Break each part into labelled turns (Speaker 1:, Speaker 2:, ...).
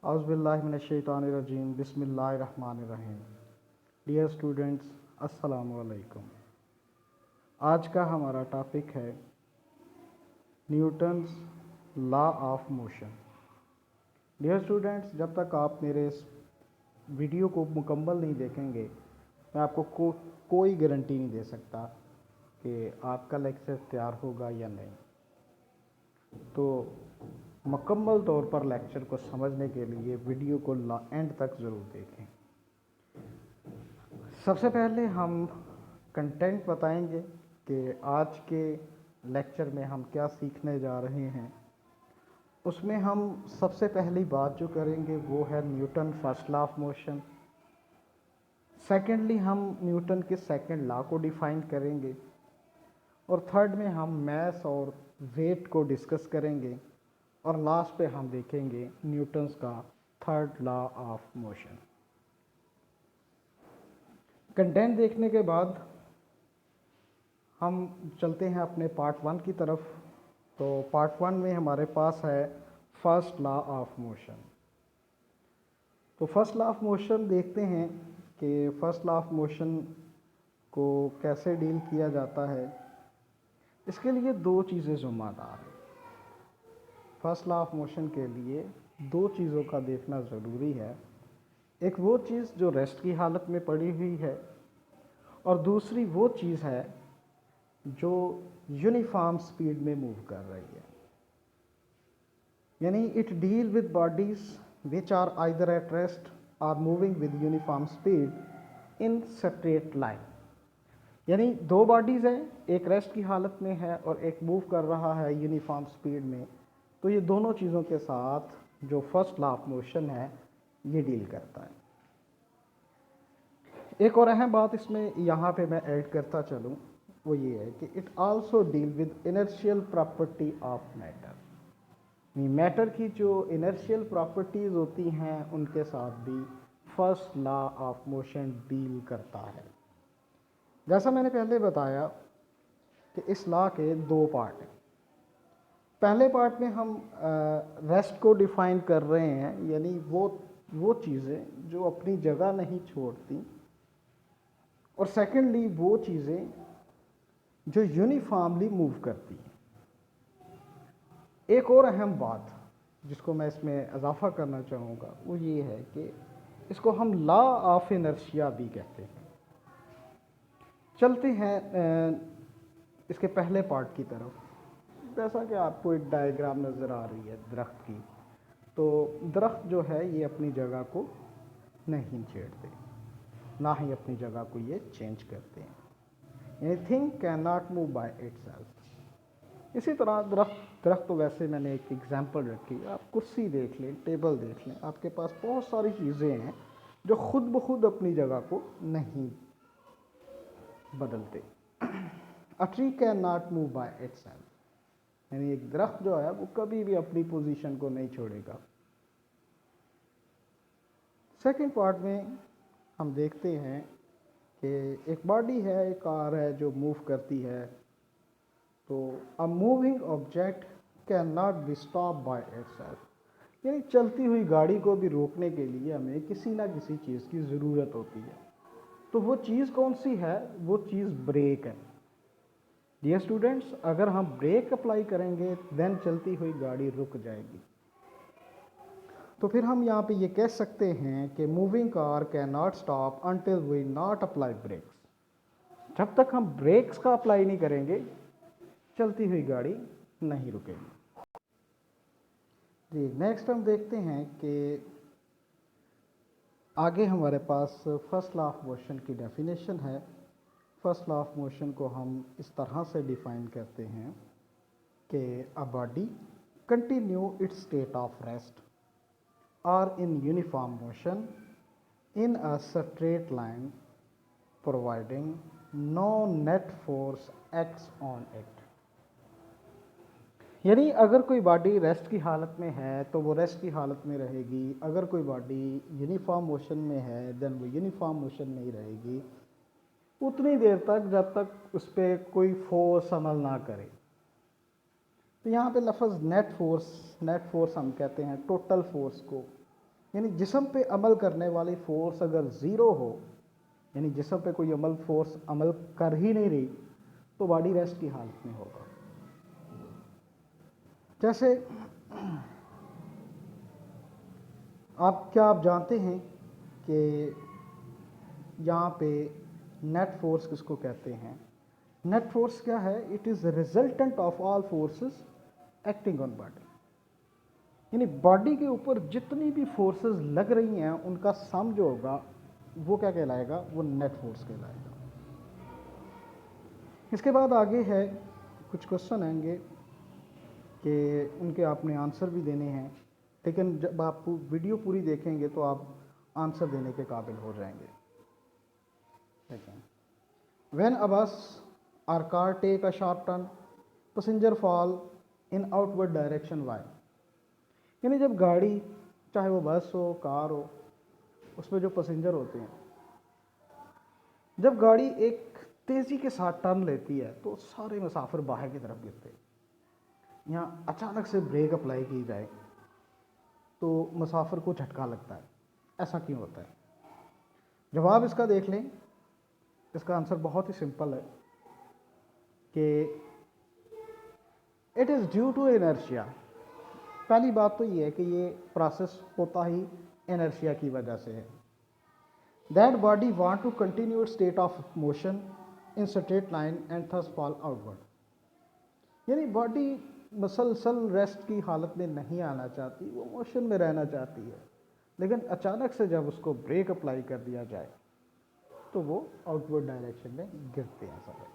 Speaker 1: औज़ुबिल्लाहिमिनश्शैतानिर्रजीम बिस्मिल्लाहिर्रहमानिर्रहीम। Dear students, अस्सलामु अलैकुम। आज का हमारा टॉपिक है Newton's law of motion. Dear students, जब तक आप मेरे इस वीडियो को मुकम्मल नहीं देखेंगे मैं आपको कोई गारंटी नहीं दे सकता कि आपका लेक्चर तैयार होगा या नहीं। तो मुकम्मल तौर पर लेक्चर को समझने के लिए वीडियो को एंड तक ज़रूर देखें। सबसे पहले हम कंटेंट बताएंगे कि आज के लेक्चर में हम क्या सीखने जा रहे हैं। उसमें हम सबसे पहली बात जो करेंगे वो है Newton first law of motion. Secondly हम न्यूटन के सेकंड लॉ को डिफ़ाइन करेंगे और थर्ड में हम मास और वेट को डिस्कस करेंगे और लास्ट पे हम देखेंगे न्यूटन्स का third law of motion. Content देखने के बाद हम चलते हैं अपने पार्ट 1 की तरफ। तो पार्ट 1 में हमारे पास है फर्स्ट लॉ ऑफ मोशन। तो फर्स्ट लॉ ऑफ मोशन देखते हैं कि फर्स्ट लॉ ऑफ मोशन को कैसे डील किया जाता है। इसके लिए दो चीज़ें ज़िम्मेदार हैं। फर्स्ट लॉ ऑफ मोशन के लिए दो चीज़ों का देखना ज़रूरी है। एक वो चीज़ जो रेस्ट की हालत में पड़ी हुई है और दूसरी वो चीज़ है जो यूनिफॉर्म स्पीड में मूव कर रही है। यानी it deal with bodies which are either at rest or moving with uniform speed in straight line. यानी दो बॉडीज़ हैं, एक रेस्ट की हालत में है और एक मूव कर रहा है यूनिफॉर्म स्पीड में। तो ये दोनों चीज़ों के साथ जो फर्स्ट लॉ ऑफ मोशन है ये डील करता है। एक और अहम बात इसमें यहाँ पे मैं ऐड करता चलूँ, वो ये है कि it also deal with inertial property of matter. Matter की जो इनर्शियल प्रॉपर्टीज़ होती हैं उनके साथ भी first law of motion deal करता है। जैसा मैंने पहले बताया कि इस लॉ के दो पार्ट हैं। पहले पार्ट में हम रेस्ट को डिफ़ाइन कर रहे हैं, यानी वो चीज़ें जो अपनी जगह नहीं छोड़ती, और सेकेंडली वो चीज़ें जो यूनिफॉर्मली मूव करती हैं। एक और अहम बात जिसको मैं इसमें इजाफा करना चाहूँगा वो ये है कि इसको हम लॉ ऑफ इनर्शिया भी कहते हैं। चलते हैं इसके पहले पार्ट की तरफ। जैसा कि आपको एक डायग्राम नज़र आ रही है दरख्त की, तो दरख्त जो है ये अपनी जगह को नहीं छेड़ते, ना ही अपनी जगह को ये चेंज करते हैं। Anything can not move by itself. इसी तरह दरख्त तो वैसे मैंने एक एग्जांपल रखी। आप कुर्सी देख लें, टेबल देख लें, आपके पास बहुत सारी चीज़ें हैं जो खुद ब खुद अपनी जगह को नहीं बदलते। A tree can not move by itself. यानी एक दरख्त जो है वो कभी भी अपनी पोजीशन को नहीं छोड़ेगा। सेकंड पार्ट में हम देखते हैं कि एक बॉडी है, एक कार है जो मूव करती है। तो a moving object can not be stop by itself. यानी चलती हुई गाड़ी को भी रोकने के लिए हमें किसी ना किसी चीज़ की ज़रूरत होती है। तो वो चीज़ कौन सी है? वो चीज़ ब्रेक है। डियर स्टूडेंट्स, अगर हम ब्रेक अप्लाई करेंगे देन चलती हुई गाड़ी रुक जाएगी। तो फिर हम यहाँ पे ये कह सकते हैं कि moving car can not stop until we not apply brakes. जब तक हम ब्रेक्स का अप्लाई नहीं करेंगे चलती हुई गाड़ी नहीं रुकेगी। जी, नेक्स्ट हम देखते हैं कि आगे हमारे पास फर्स्ट लॉ ऑफ मोशन की डेफिनेशन है। फर्स्ट लॉ ऑफ मोशन को हम इस तरह से डिफ़ाइन करते हैं कि a body continue its state of rest और in uniform motion in a straight line providing no net force acts on it. यानी अगर कोई बॉडी रेस्ट की हालत में है तो वो रेस्ट की हालत में रहेगी। अगर कोई बॉडी यूनिफॉर्म मोशन में है देन वो यूनिफॉर्म मोशन में ही रहेगी उतनी देर तक जब तक उस पर कोई फोर्स अमल ना करे। तो यहाँ पे लफ्ज़ नेट फोर्स हम कहते हैं टोटल फोर्स को। यानी जिस्म पे अमल करने वाली फोर्स अगर ज़ीरो हो, यानी जिस्म पे कोई फोर्स अमल कर ही नहीं रही, तो बॉडी रेस्ट की हालत में होगा। जैसे आप जानते हैं कि यहाँ पे नेट फोर्स किसको कहते हैं? नेट फोर्स क्या है? It is resultant of all forces acting on body. यानी बॉडी के ऊपर जितनी भी फोर्सेस लग रही हैं उनका सम जो होगा वो क्या कहलाएगा? वो नेट फोर्स कहलाएगा। इसके बाद आगे है कुछ क्वेश्चन आएंगे कि उनके आपने आंसर भी देने हैं, लेकिन जब आप वीडियो पूरी देखेंगे तो आप आंसर देने के काबिल हो जाएंगे। देखें, व्हेन अ बस और car take a sharp turn, passenger fall in outward direction why. यानी जब गाड़ी, चाहे वो बस हो, कार हो, उसमें जो पैसेंजर होते हैं, जब गाड़ी एक तेज़ी के साथ टर्न लेती है तो सारे मुसाफिर बाहर की तरफ गिरते हैं। यहाँ अचानक से ब्रेक अप्लाई की जाए तो मुसाफिर को झटका लगता है। ऐसा क्यों होता है? जवाब इसका देख लें। इसका आंसर बहुत ही सिंपल है कि it is due to inertia. पहली बात तो ये है कि ये प्रोसेस होता ही इनर्शिया की वजह से है। That body want to continue its state of motion in straight line and thus fall outward. यानी बॉडी मसलसल रेस्ट की हालत में नहीं आना चाहती, वो मोशन में रहना चाहती है, लेकिन अचानक से जब उसको ब्रेक अप्लाई कर दिया जाए तो वो आउटवर्ड डायरेक्शन में गिरते हैं सारे।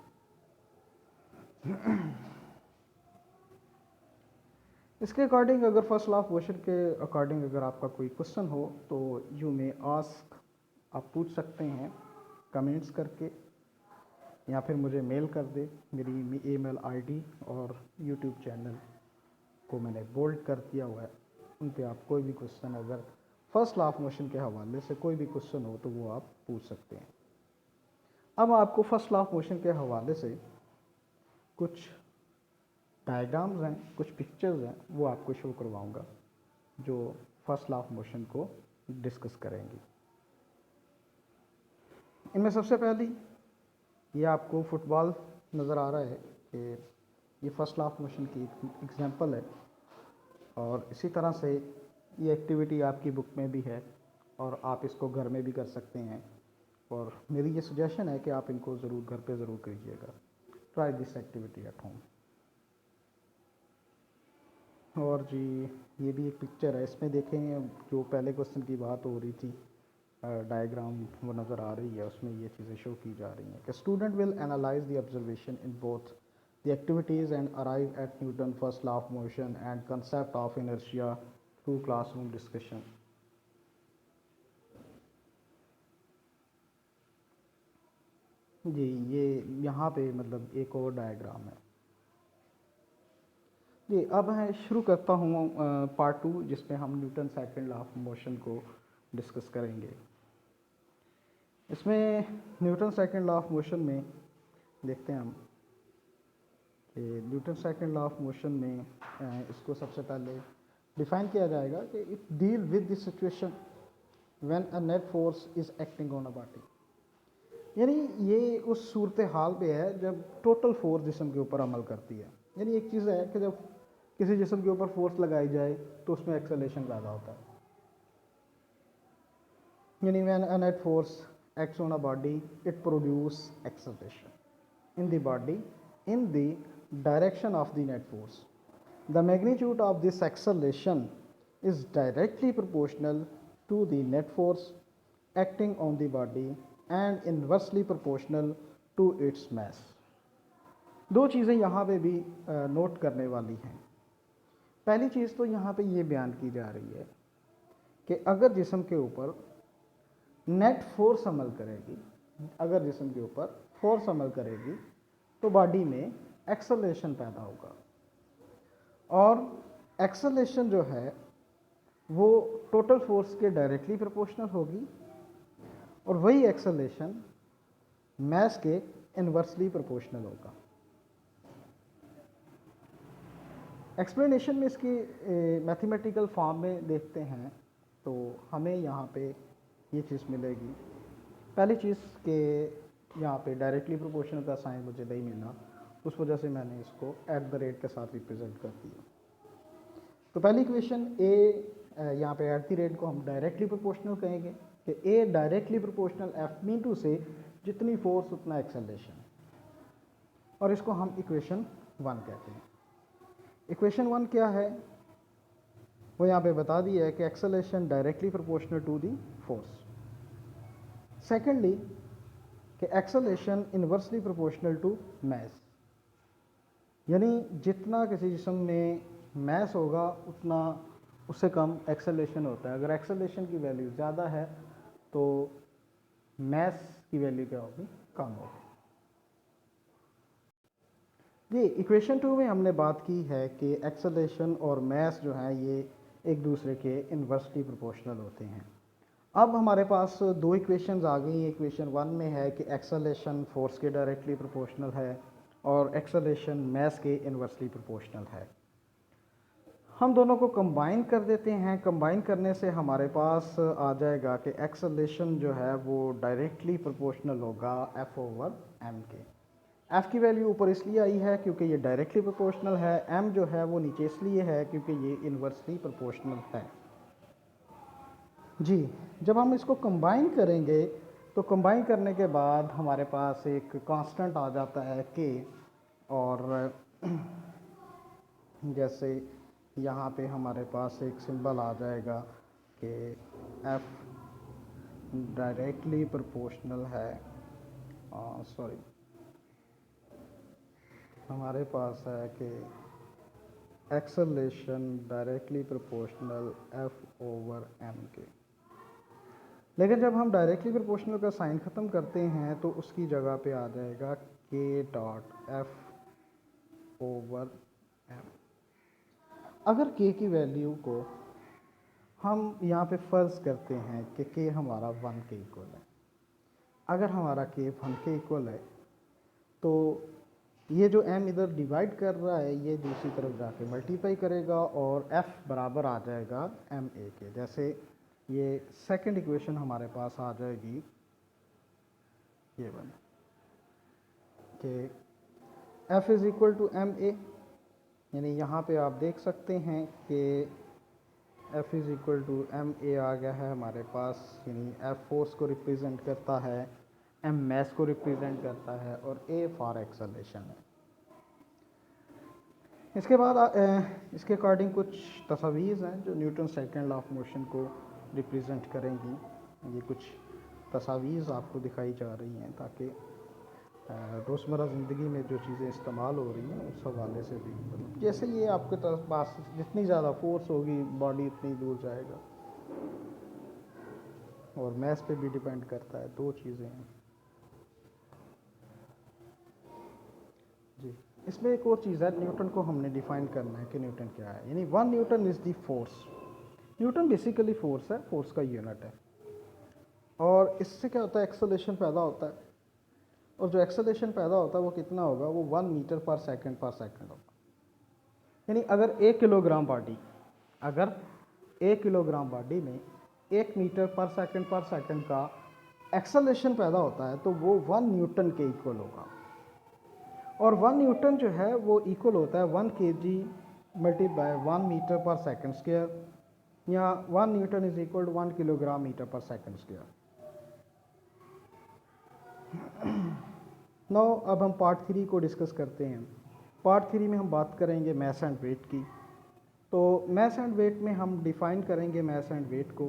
Speaker 1: इसके अकॉर्डिंग अगर फर्स्ट लॉ ऑफ मोशन के अकॉर्डिंग अगर आपका कोई क्वेश्चन हो तो यू मे आस्क, आप पूछ सकते हैं कमेंट्स करके, या फिर मुझे मेल कर दे। मेरी ईमेल आईडी और यूट्यूब चैनल को मैंने बोल्ड कर दिया हुआ है, उन पे आप कोई भी क्वेश्चन अगर फर्स्ट लॉ ऑफ मोशन के हवाले से कोई भी क्वेश्चन हो तो वो आप पूछ सकते हैं। अब आपको फर्स्ट लॉ ऑफ मोशन के हवाले से कुछ डायग्राम्स हैं, कुछ पिक्चर्स हैं, वो आपको शो करवाऊंगा जो फर्स्ट लॉ ऑफ मोशन को डिस्कस करेंगी। इनमें सबसे पहली ये आपको फुटबॉल नज़र आ रहा है कि ये फर्स्ट लॉ ऑफ मोशन की एग्जांपल है, और इसी तरह से ये एक्टिविटी आपकी बुक में भी है और आप इसको घर में भी कर सकते हैं। और मेरी ये सजेशन है कि आप इनको ज़रूर घर पे ज़रूर कीजिएगा। Try this activity at home. और जी ये भी एक पिक्चर है, इसमें देखें जो पहले क्वेश्चन की बात हो रही थी, डायग्राम वो नज़र आ रही है, उसमें ये चीज़ें शो की जा रही हैं कि student will analyse the observation in both the activities and arrive at Newton first law of motion and concept of inertia through classroom discussion. जी ये यहाँ पे मतलब एक और डायग्राम है। जी अब मैं शुरू करता हूँ पार्ट 2, जिसमें हम Newton second law of motion को डिस्कस करेंगे। इसमें Newton second law of motion में देखते हैं हम कि Newton second law of motion में इसको सबसे पहले डिफाइन किया जाएगा कि it deal with the situation when a net force is acting on a body. यानी ये उस सूरत हाल पे है जब टोटल फोर्स जिस्म के ऊपर अमल करती है। यानी एक चीज़ है कि जब किसी जिस्म के ऊपर फोर्स लगाई जाए तो उसमें एक्सेलरेशन पैदा होता है। यानी when a net force acts on a body, it produces acceleration in the body in the direction of the net force. The magnitude of this acceleration is directly proportional to the net force acting on the body and inversely proportional to its mass. दो चीज़ें यहाँ पे भी note करने वाली हैं। पहली चीज़ तो यहाँ पे ये बयान की जा रही है कि अगर जिस्म के ऊपर नेट फोर्स अमल करेगी, अगर जिस्म के ऊपर फोर्स अमल करेगी तो बॉडी में एक्सेलरेशन पैदा होगा, और एक्सेलरेशन जो है वो टोटल फोर्स के डायरेक्टली प्रोपोर्शनल होगी, और वही एक्सेलरेशन मास के इन्वर्सली प्रोपोर्शनल होगा। एक्सप्लेनेशन में इसकी मैथमेटिकल फॉर्म में देखते हैं तो हमें यहाँ पे ये चीज़ मिलेगी। पहली चीज़ कि यहाँ पे डायरेक्टली प्रोपोर्शनल का साइन मुझे नहीं मिला, उस वजह से मैंने इसको एट द रेट के साथ रिप्रेजेंट कर दिया। तो पहली इक्वेशन ए, यहाँ पे एट द रेट को हम डायरेक्टली प्रोपोर्शनल कहेंगे कि A directly proportional F mean to से जितनी फोर्स उतना एक्सेलरेशन, और इसको हम इक्वेशन 1 कहते हैं। इक्वेशन 1 क्या है वो यहाँ पे बता दिया है कि acceleration directly proportional to the force. Secondly कि acceleration inversely proportional to mass, यानी जितना किसी जिस्म में मैस होगा उतना उससे कम एक्सेलरेशन होता है। अगर एक्सेलरेशन की वैल्यू ज़्यादा है तो मैस की वैल्यू क्या होगी, कम होगी। जी, इक्वेशन 2 में हमने बात की है कि एक्सेलरेशन और मैस जो है ये एक दूसरे के इन्वर्सली प्रोपोर्शनल होते हैं। अब हमारे पास दो इक्वेशंस आ गई। इक्वेशन 1 में है कि एक्सेलरेशन फोर्स के डायरेक्टली प्रोपोर्शनल है और एक्सेलरेशन मैस के इन्वर्सली प्रोपोर्शनल है। हम दोनों को कंबाइन कर देते हैं। कंबाइन करने से हमारे पास आ जाएगा कि एक्सेलरेशन जो है वो डायरेक्टली प्रोपोर्शनल होगा एफ ओवर एम के। एफ की वैल्यू ऊपर इसलिए आई है क्योंकि ये डायरेक्टली प्रोपोर्शनल है, एम जो है वो नीचे इसलिए है क्योंकि ये इन्वर्सली प्रोपोर्शनल है। जी, जब हम इसको कंबाइन करेंगे तो कंबाइन करने के बाद हमारे पास एक कांस्टेंट आ जाता है के, और जैसे यहाँ पे हमारे पास एक सिंबल आ जाएगा कि एफ डायरेक्टली प्रोपोर्शनल है, सॉरी हमारे पास है कि acceleration directly proportional F over M के। लेकिन जब हम डायरेक्टली प्रोपोर्शनल का साइन ख़त्म करते हैं तो उसकी जगह पे आ जाएगा के डॉट एफ ओवर एम। अगर के की वैल्यू को हम यहाँ पे फ़र्ज़ करते हैं कि के हमारा 1 के इक्वल है, अगर हमारा के 1 के इक्वल है तो ये जो m इधर डिवाइड कर रहा है ये दूसरी तरफ जाके मल्टीप्लाई करेगा और f बराबर आ जाएगा ma के। जैसे ये सेकंड इक्वेशन हमारे पास आ जाएगी ये बन कि f is equal to ma, यानी यहाँ पे आप देख सकते हैं कि f is equal to ma आ गया है हमारे पास, यानी f फोर्स को रिप्रेजेंट करता है, m मैस को रिप्रेजेंट करता है और a फॉर एक्सेलरेशन है। इसके बाद इसके अकॉर्डिंग कुछ तस्वीर हैं जो Newton second law of motion को रिप्रेजेंट करेंगी। ये कुछ तस्वीर आपको दिखाई जा रही हैं ताकि रोज़मर्रा ज़िंदगी में जो चीज़ें इस्तेमाल हो रही हैं उस हवाले से भी, जैसे ये आपके पास जितनी ज़्यादा फोर्स होगी बॉडी उतनी दूर जाएगा, और मैस पे भी डिपेंड करता है। दो चीज़ें हैं जी। इसमें एक और चीज़ है, न्यूटन को हमने डिफ़ाइन करना है कि न्यूटन क्या है। यानी 1 Newton is the force. Newton basically force है, फोर्स का यूनिट है, और इससे क्या होता है, एक्सेलरेशन पैदा होता है, और जो एक्सेलरेशन पैदा होता है वो कितना होगा, वो 1 मीटर पर सेकंड होगा। यानी अगर 1 किलोग्राम बॉडी में 1 मीटर पर सेकंड का एक्सेलरेशन पैदा होता है तो वो 1 न्यूटन के इक्वल होगा। और 1 न्यूटन जो है वो इक्वल होता है 1 kg multiply 1 metre per second square, या 1 newton is equal to 1 kilogram metre per second square. Now अब हम पार्ट 3 को डिस्कस करते हैं। पार्ट 3 में हम बात करेंगे मैस एंड वेट की। तो मैस एंड वेट में हम डिफ़ाइन करेंगे मैस एंड वेट को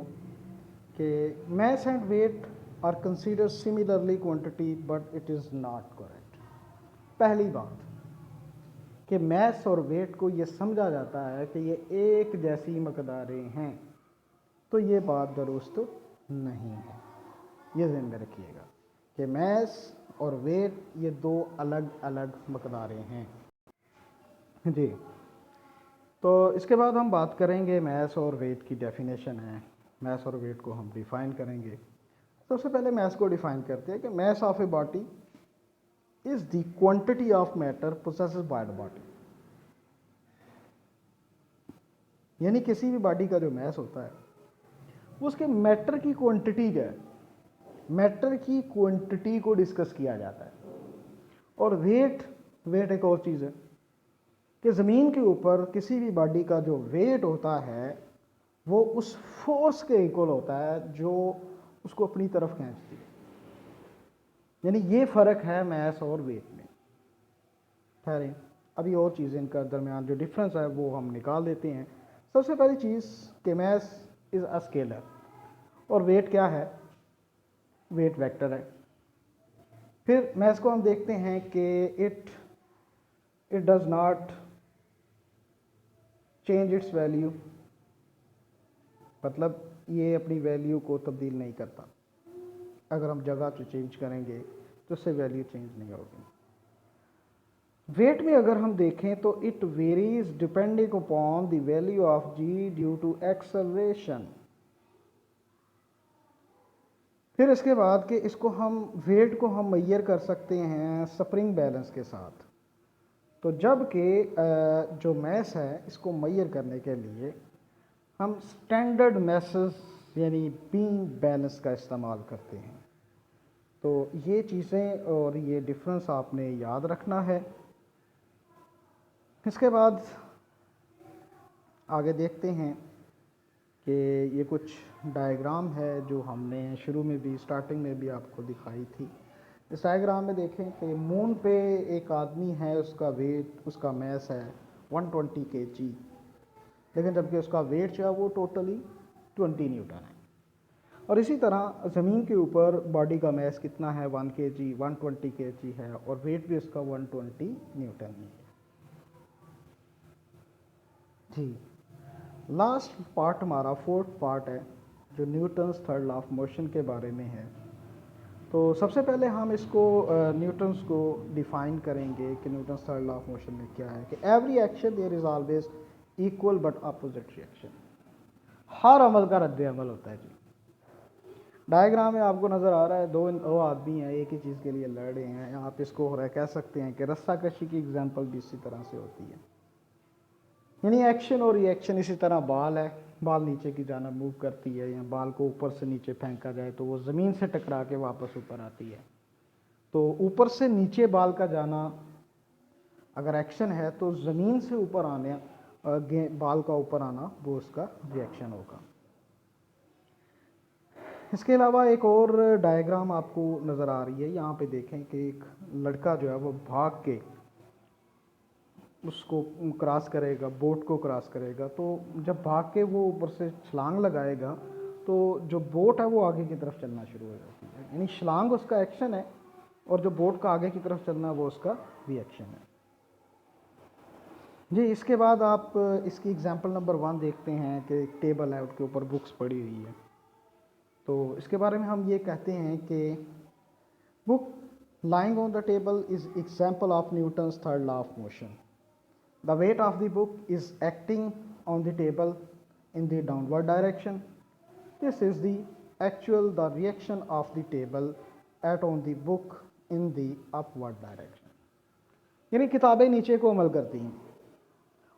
Speaker 1: कि mass and weight are consider similarly quantity but it is not correct. पहली बात कि मैस और वेट को ये समझा जाता है कि ये एक जैसी मकदारें हैं, तो ये बात दुरुस्त नहीं है। ये ध्यान में रखिएगा कि मैस और वेट ये दो अलग अलग मकदारें हैं जी। तो इसके बाद हम बात करेंगे मैस और वेट की डेफिनेशन है। मैस और वेट को हम डिफ़ाइन करेंगे। सबसे पहले मैस को डिफ़ाइन करते हैं कि mass of a body is the quantity of matter possessed by the body. यानी किसी भी बॉडी का जो मैस होता है वो उसके मैटर की क्वांटिटी क्या है, मैटर की क्वांटिटी को डिस्कस किया जाता है। और वेट, वेट एक और चीज़ है कि ज़मीन के ऊपर किसी भी बॉडी का जो वेट होता है वो उस फोर्स के इक्वल होता है जो उसको अपनी तरफ खींचती है। यानी ये फ़र्क है मैस और वेट में। ठहरें, अभी और चीज़ें इनका दरमियान जो डिफरेंस है वो हम निकाल देते हैं। सबसे पहली चीज़ कि मैस इज़ अ स्केलर और वेट क्या है, वेट वेक्टर है। फिर मैस को हम देखते हैं कि it does not change it's value, मतलब ये अपनी वैल्यू को तब्दील नहीं करता। अगर हम जगह को चेंज करेंगे तो उससे वैल्यू चेंज नहीं होगी। वेट में अगर हम देखें तो it varies depending upon the value of G due to acceleration. फिर इसके बाद कि इसको हम वेट को हम मेजर कर सकते हैं स्प्रिंग बैलेंस के साथ। तो जबकि जो मैस है इसको मेजर करने के लिए हम स्टैंडर्ड मैसेस यानी बीम बैलेंस का इस्तेमाल करते हैं। तो ये चीज़ें और ये डिफरेंस आपने याद रखना है। इसके बाद आगे देखते हैं कि ये कुछ डायग्राम है जो हमने शुरू में भी स्टार्टिंग में भी आपको दिखाई थी। इस डायग्राम में देखें कि मून पे एक आदमी है, उसका वेट, उसका मैस है 120 kg, लेकिन जबकि उसका वेट जो है वो टोटली 20 न्यूटन है। और इसी तरह ज़मीन के ऊपर बॉडी का मैस कितना है, 1 kg, 120 kg है और वेट भी उसका 120 न्यूटन ही है। जी, लास्ट पार्ट हमारा फोर्थ पार्ट है जो Newton's third law of motion के बारे में है। तो सबसे पहले हम इसको न्यूटन्स को डिफाइन करेंगे कि Newton's third law of motion में क्या है कि every action there is always equal but opposite reaction. हर अमल का रद्द अमल होता है। जी, डायग्राम में आपको नज़र आ रहा है दो आदमी हैं, एक ही चीज़ के लिए लड़ रहे हैं। आप इसको कह सकते हैं कि रस्सा कशी की एग्जाम्पल भी इसी तरह से होती है। यानी एक्शन और रिएक्शन इसी तरह बाल है, बाल नीचे की जानब मूव करती है या बाल को ऊपर से नीचे फेंका जाए तो वो ज़मीन से टकरा के वापस ऊपर आती है। तो ऊपर से नीचे बाल का जाना अगर एक्शन है तो ज़मीन से ऊपर आने बाल का ऊपर आना वो उसका रिएक्शन होगा। इसके अलावा एक और डायग्राम आपको नज़र आ रही है, यहाँ पे देखें कि एक लड़का जो है वो भाग के उसको क्रॉस करेगा, बोट को क्रॉस करेगा। तो जब भाग के वो ऊपर से छलांग लगाएगा तो जो बोट है वो आगे की तरफ चलना शुरू हो जाती है। यानी छलांग उसका एक्शन है और जो बोट का आगे की तरफ चलना वो उसका रिएक्शन है। जी, इसके बाद आप इसकी एग्जांपल नंबर 1 देखते हैं कि एक टेबल है, उसके ऊपर बुक्स पड़ी हुई है। तो इसके बारे में हम ये कहते हैं कि book lying on the table is example of Newton's third law of motion. The weight of the book is acting on the table in the downward direction. This is the reaction of the table at on the book in the upward direction. यानी किताबें नीचे को अमल करती हैं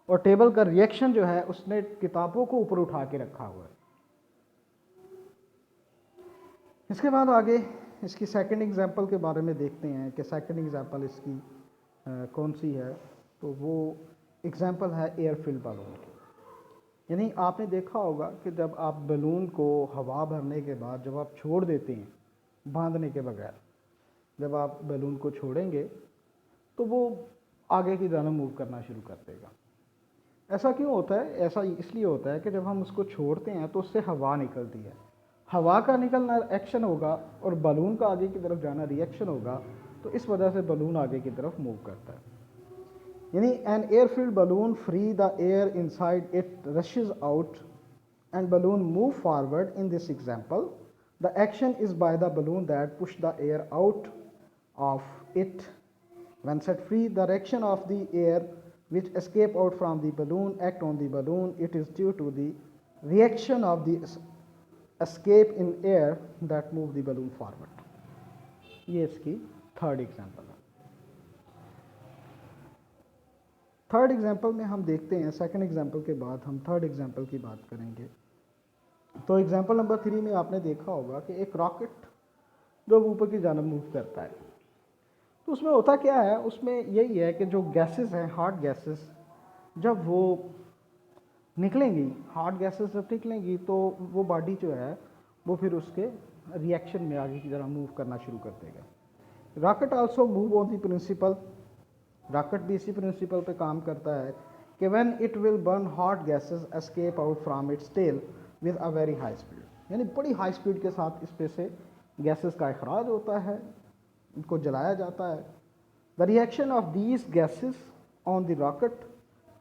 Speaker 1: और table का reaction जो है उसने किताबों को ऊपर उठा के रखा हुआ है। इसके बाद आगे इसकी सेकंड एग्जांपल के बारे में देखते हैं कि सेकंड एग्जांपल इसकी कौन सी है। तो वो एग्जांपल है एयर फिल्ड बैलून की। यानी आपने देखा होगा कि जब आप बैलून को हवा भरने के बाद जब आप छोड़ देते हैं बांधने के बगैर, जब आप बैलून को छोड़ेंगे तो वो आगे की जानब मूव करना शुरू कर देगा। ऐसा क्यों होता है? ऐसा इसलिए होता है कि जब हम उसको छोड़ते हैं तो उससे हवा निकलती है, हवा का निकलना एक्शन होगा और बलून का आगे की तरफ जाना रिएक्शन होगा। तो इस वजह से बलून आगे की तरफ मूव करता है। यानी an air filled balloon free the air inside it rushes out and balloon move forward. In this example the action is by the balloon that push the air out of it. When set free, the direction of the air which escape out from the balloon act on the balloon. It is due to the reaction of the escape in air that move the balloon forward. ये इसकी third example है। Third example में हम देखते हैं, second example के बाद हम थर्ड एग्जांपल की बात करेंगे। तो एग्जांपल नंबर 3 में आपने देखा होगा कि एक रॉकेट जब ऊपर की जानब मूव करता है तो उसमें होता क्या है, उसमें यही है कि जो गैसेस हैं, हॉट गैसेस, जब वो निकलेंगी, हॉट गैसेस जब निकलेंगी तो वो बॉडी जो है वो फिर उसके रिएक्शन में आगे की तरह मूव करना शुरू कर देगा। Rocket also move on the principle, rocket भी इसी प्रिंसिपल पे काम करता है कि when it will burn hot gases escape out from its tail with a very high speed, यानी बड़ी हाई स्पीड के साथ इस पे से गैसेस का अखराज होता है, इनको जलाया जाता है। The reaction of these gases on the rocket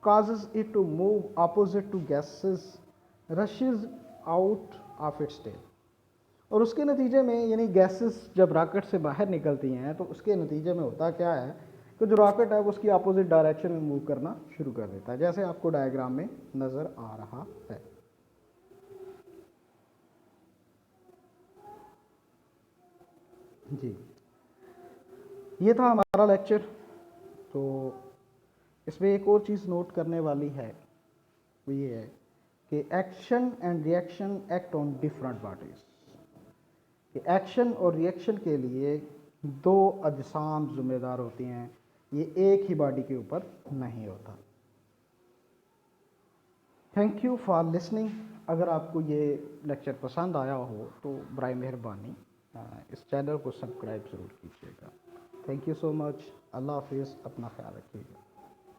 Speaker 1: causes it to move opposite to gases rushes out of its tail, और उसके नतीजे में यानी गैसेस जब रॉकेट से बाहर निकलती हैं तो उसके नतीजे में होता क्या है कि जो रॉकेट है वो उसकी अपोजिट डायरेक्शन में मूव करना शुरू कर देता है, जैसे आपको डायग्राम में नज़र आ रहा है। जी, ये था हमारा लेक्चर। तो इसमें एक और चीज़ नोट करने वाली है, वो ये है कि action and reaction act on different bodies, कि एक्शन और रिएक्शन के लिए दो अजसाम जिम्मेदार होती हैं, ये एक ही बॉडी के ऊपर नहीं होता। Thank you for listening. अगर आपको ये लेक्चर पसंद आया हो तो बराए मेहरबानी इस चैनल को सब्सक्राइब ज़रूर कीजिएगा। Thank you so much. अल्लाह हाफिज़, अपना ख्याल रखिएगा।